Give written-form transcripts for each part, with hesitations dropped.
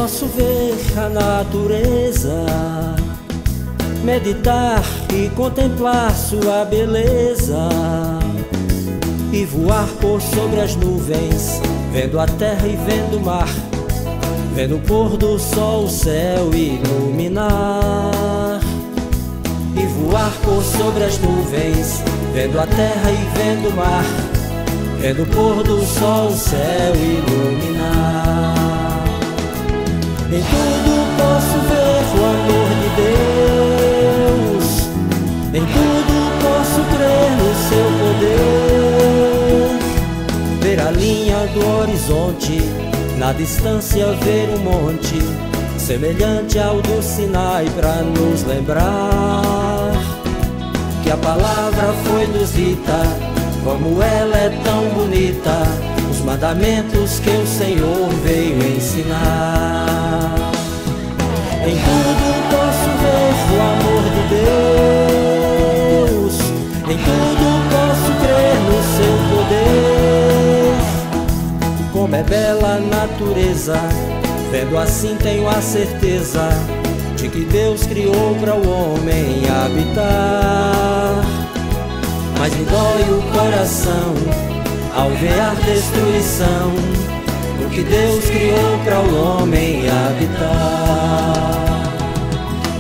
posso ver a natureza, meditar e contemplar sua beleza, e voar por sobre as nuvens, vendo a terra e vendo o mar, vendo o pôr do sol o céu iluminar. E voar por sobre as nuvens, vendo a terra e vendo o mar, vendo o pôr do sol o céu iluminar. Em tudo posso ver o amor de Deus, em tudo posso crer no seu poder. Ver a linha do horizonte, na distância ver um monte, semelhante ao do Sinai, pra nos lembrar que a palavra foi nos dita, como ela é tão bonita, os mandamentos que o Senhor veio ensinar. Em tudo posso ver o amor de Deus, em tudo posso crer no seu poder. Como é bela a natureza, vendo assim tenho a certeza de que Deus criou para o homem habitar. Mas me dói o coração ao ver a destruição do que Deus criou para o homem habitar.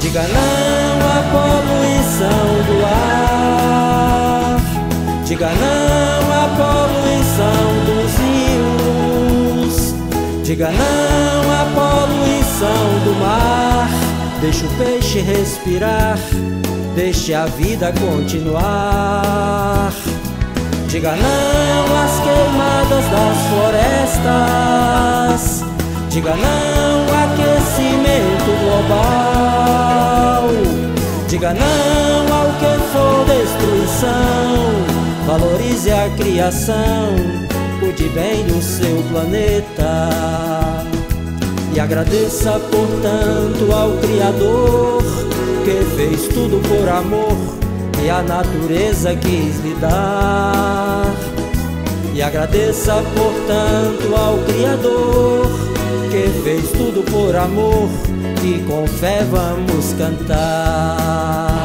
Diga não à poluição do ar, diga não à poluição dos rios, diga não à poluição do mar. Deixe o peixe respirar, deixe a vida continuar. Diga não às queimadas das florestas, diga não ao aquecimento global, diga não ao que for destruição. Valorize a criação, cuide bem do seu planeta e agradeça, portanto, ao Criador que fez tudo por amor e a natureza quis lhe dar. E agradeça, portanto, ao Criador que fez tudo por amor e com fé vamos cantar.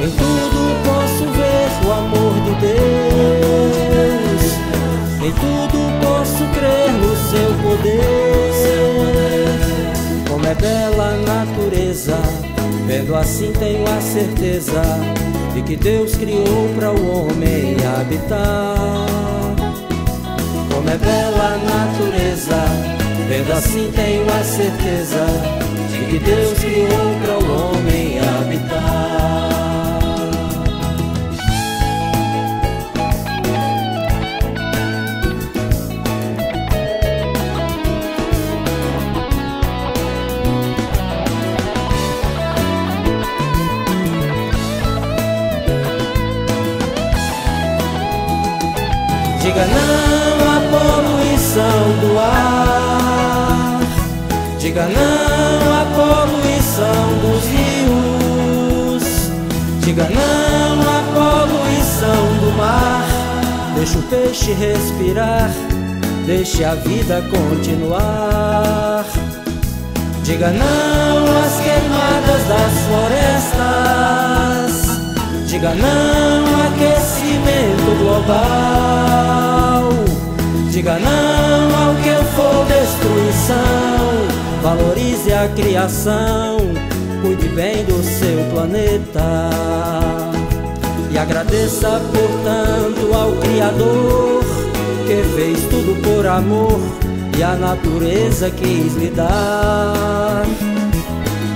Em tudo posso ver o amor de Deus, em tudo posso crer no seu poder. Como é bela a natureza, vendo assim tenho a certeza de que Deus criou para o homem habitar. Como é bela a natureza, vendo assim tenho a certeza de que Deus criou para o homem habitar. Diga não à poluição do ar, diga não à poluição dos rios, diga não à poluição do mar. Deixe o peixe respirar, deixe a vida continuar. Diga não às queimadas das florestas, diga não ao aquecimento global, diga não ao que for destruição. Valorize a criação, cuide bem do seu planeta e agradeça, portanto, ao Criador que fez tudo por amor e a natureza quis lhe dar.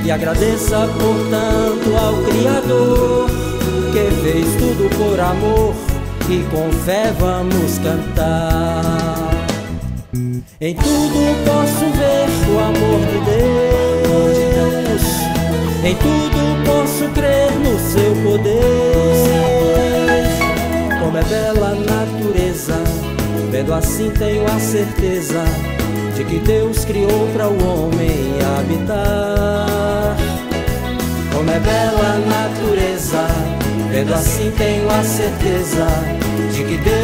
E agradeça, portanto, ao Criador que fez tudo por amor e com fé vamos cantar. Em tudo posso ver o amor de Deus, em tudo posso crer no seu poder. Como é bela a natureza, vendo assim tenho a certeza de que Deus criou para o homem habitar. Como é bela a natureza, vendo assim tenho a certeza de que Deus